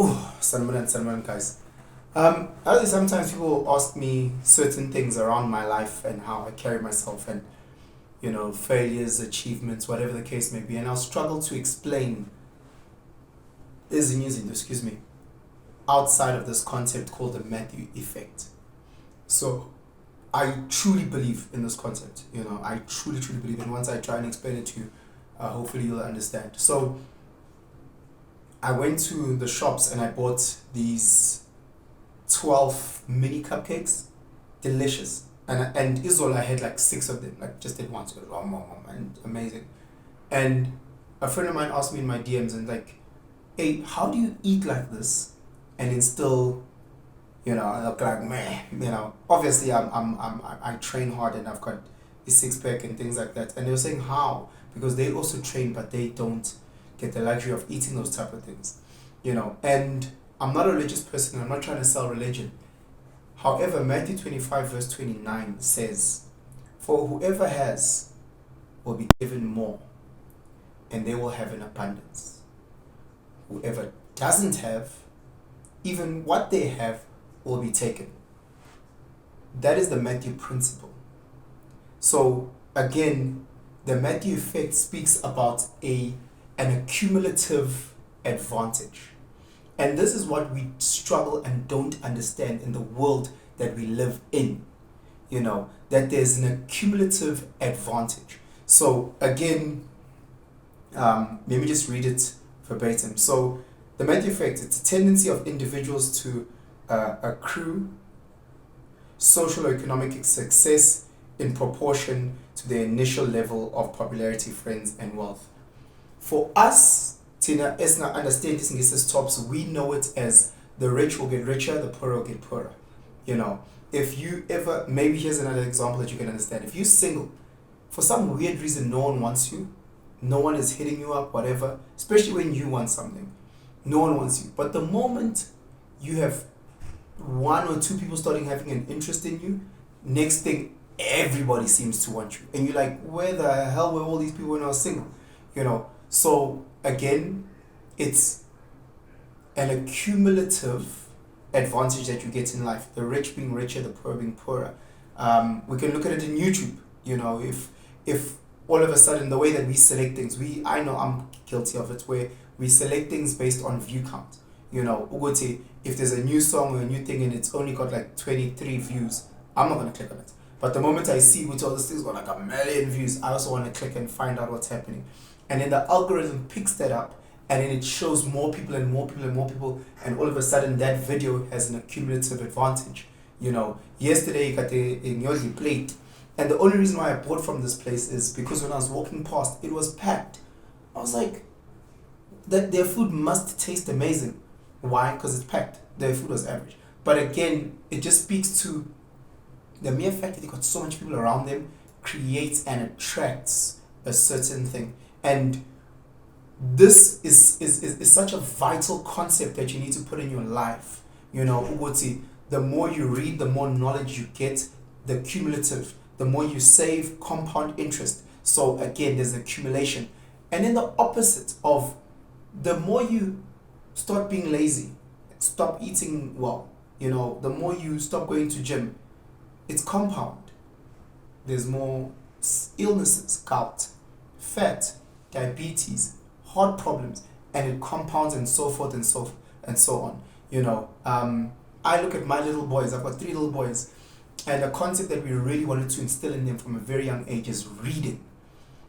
Oh, Salman, guys. Sometimes people ask me certain things around my life and how I carry myself and, failures, achievements, whatever the case may be. And I'll struggle to explain, excuse me, outside of this concept called the Matthew effect. So I truly believe in this concept. I truly, truly believe. And once I try and explain it to you, hopefully you'll understand. So I went to the shops and I bought these 12 mini cupcakes, delicious. And Israel, I had like six of them, like just at once, and amazing. And a friend of mine asked me in my DMs and like, hey, how do you eat like this and then still, I look like meh, obviously I train hard and I've got a six pack and things like that. And they were saying how, because they also train, but they don't get the luxury of eating those type of things, and I'm not a religious person. I'm not trying to sell religion. However, Matthew 25 verse 29 says, for whoever has will be given more, and they will have an abundance. Whoever doesn't have, even what they have will be taken. That is the Matthew principle. So again, the Matthew effect speaks about an accumulative advantage. And this is what we struggle and don't understand in the world that we live in. That there's an accumulative advantage. So again, let me just read it verbatim. So the Matthew effect, it's a tendency of individuals to accrue social or economic success in proportion to their initial level of popularity, friends, and wealth. For us, Tina Esna understand this in this top, so we know it as the rich will get richer, the poor will get poorer. If you ever, maybe here's another example that you can understand. If you're single, for some weird reason, no one wants you, no one is hitting you up, whatever, especially when you want something, no one wants you. But the moment you have one or two people starting having an interest in you, next thing, everybody seems to want you. And you're like, where the hell were all these people when I was single? So again, it's an accumulative advantage that you get in life. The rich being richer, the poor being poorer. We can look at it in YouTube. If all of a sudden the way that we select things, I know I'm guilty of it, where we select things based on view count. Ugote, if there's a new song or a new thing and it's only got like 23 views, I'm not gonna click on it. But the moment I see which all these things got like a million views, I also want to click and find out what's happening. And then the algorithm picks that up and then it shows more people and more people and more people, and all of a sudden that video has an accumulative advantage. Yesterday you got the Nyosi plate, and the only reason why I bought from this place is because when I was walking past, it was packed. I was like, that their food must taste amazing. Why? Because it's packed. Their food was average. But again, it just speaks to the mere fact that they got so much people around them creates and attracts a certain thing. And this is such a vital concept that you need to put in your life. The more you read, the more knowledge you get, the cumulative, the more you save, compound interest. So again, there's accumulation. And then the opposite of, the more you start being lazy, stop eating well, the more you stop going to gym, it's compound. There's more illnesses, gout, fat, diabetes, heart problems, and it compounds and so forth and so on. I look at my little boys. I've got 3 little boys, and a concept that we really wanted to instill in them from a very young age is reading,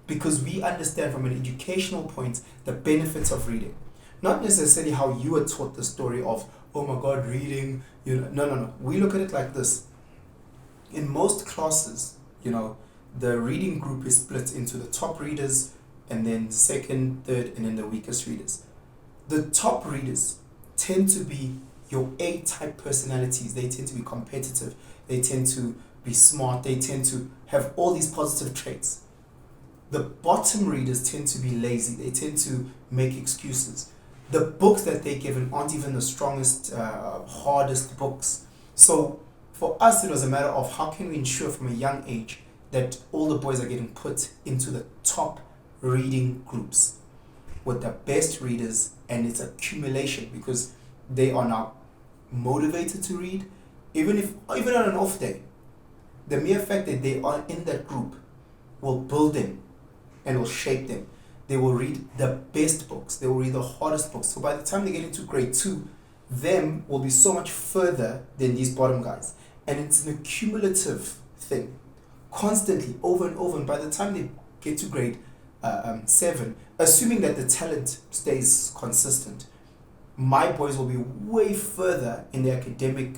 because we understand from an educational point the benefits of reading. Not necessarily how you were taught the story of, oh my God, reading. No. We look at it like this. In most classes, the reading group is split into the top readers, and then second, third, and then the weakest readers. The top readers tend to be your A-type personalities. They tend to be competitive. They tend to be smart. They tend to have all these positive traits. The bottom readers tend to be lazy. They tend to make excuses. The books that they're given aren't even the strongest, hardest books. So for us, it was a matter of how can we ensure from a young age that all the boys are getting put into the top reading groups with the best readers, and it's accumulation, because they are now motivated to read, even on an off day. The mere fact that they are in that group will build them and will shape them. They will read the best books. They will read the hardest books. So by the time they get into grade 2, them will be so much further than these bottom guys. And it's an accumulative thing, constantly, over and over. And by the time they get to grade 7, assuming that the talent stays consistent, my boys will be way further in their academic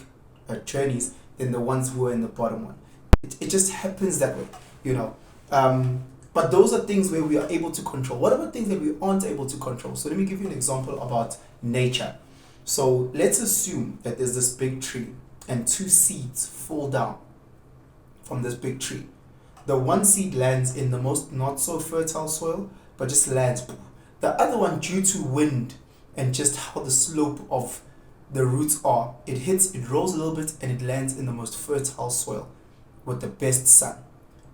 journeys than the ones who are in the bottom one. It just happens that way, you know. But those are things where we are able to control. What about things that we aren't able to control? So let me give you an example about nature. So let's assume that there's this big tree and 2 seeds fall down from this big tree. The one seed lands in the most not so fertile soil, but just lands. The other one, due to wind and just how the slope of the roots are, it rolls a little bit and it lands in the most fertile soil with the best sun.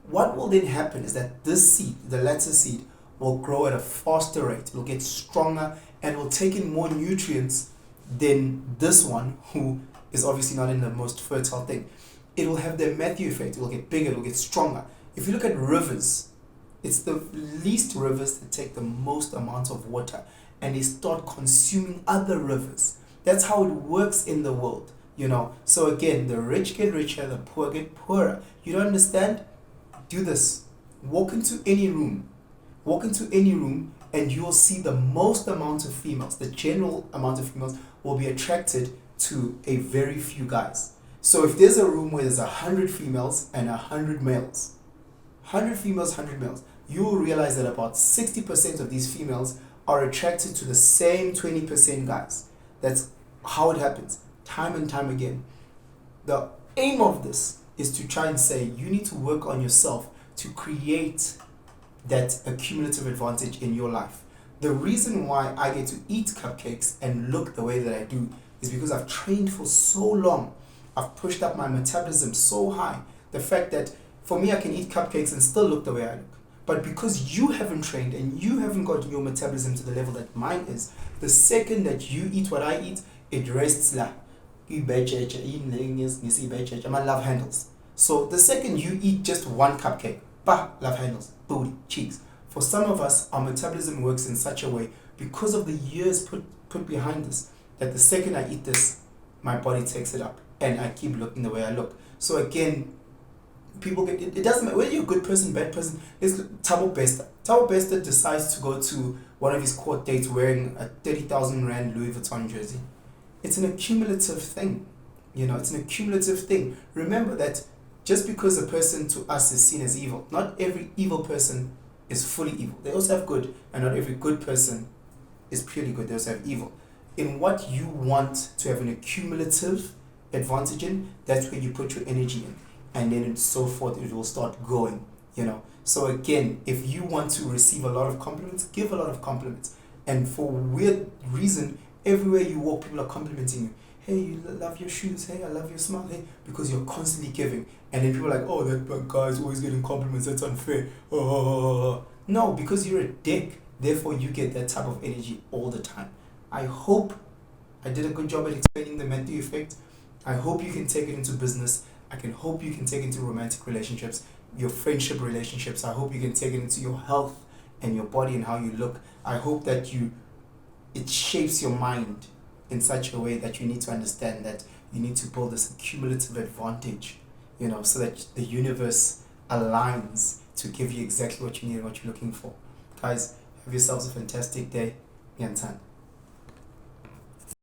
What will then happen is that this seed, the latter seed, will grow at a faster rate. It will get stronger and will take in more nutrients than this one, who is obviously not in the most fertile thing. It will have the Matthew effect. It will get bigger, it will get stronger. If you look at rivers, it's the least rivers that take the most amount of water, and they start consuming other rivers. That's how it works in the world, you know. So again, the rich get richer, the poor get poorer. You don't understand? Do this. Walk into any room, and you will see the most amount of females, the general amount of females will be attracted to a very few guys. So if there's a room where there's 100 females and 100 males, 100 females, 100 males, you will realize that about 60% of these females are attracted to the same 20% guys. That's how it happens, time and time again. The aim of this is to try and say you need to work on yourself to create that accumulative advantage in your life. The reason why I get to eat cupcakes and look the way that I do is because I've trained for so long. I've pushed up my metabolism so high. The fact that for me I can eat cupcakes and still look the way I look. But because you haven't trained and you haven't got your metabolism to the level that mine is, the second that you eat what I eat, it rests like I love handles. So the second you eat just one cupcake, love handles, booty, cheeks. For some of us, our metabolism works in such a way because of the years put behind this, that the second I eat this, my body takes it up and I keep looking the way I look. So again, people get it doesn't matter whether you're a good person, bad person. It's Thabo Bester. Thabo Bester decides to go to one of his court dates wearing a 30,000 Rand Louis Vuitton jersey. It's an accumulative thing. You know, it's an accumulative thing. Remember that just because a person to us is seen as evil, not every evil person is fully evil. They also have good, and not every good person is purely good. They also have evil. In what you want to have an accumulative advantage in, that's where you put your energy in. And then and so forth, it will start going, you know. So again, if you want to receive a lot of compliments, give a lot of compliments. And for weird reason, everywhere you walk, people are complimenting you. Hey, you love your shoes. Hey, I love your smile. Hey, because you're constantly giving. And then people are like, oh, that guy's always getting compliments. That's unfair. Oh. No, because you're a dick. Therefore, you get that type of energy all the time. I hope I did a good job at explaining the Matthew effect. I hope you can take it into business. I can hope you can take it into romantic relationships, your friendship relationships. I hope you can take it into your health and your body and how you look. I hope that it shapes your mind in such a way that you need to understand that you need to build this cumulative advantage, you know, so that the universe aligns to give you exactly what you need and what you're looking for. Guys, have yourselves a fantastic day. Yantan.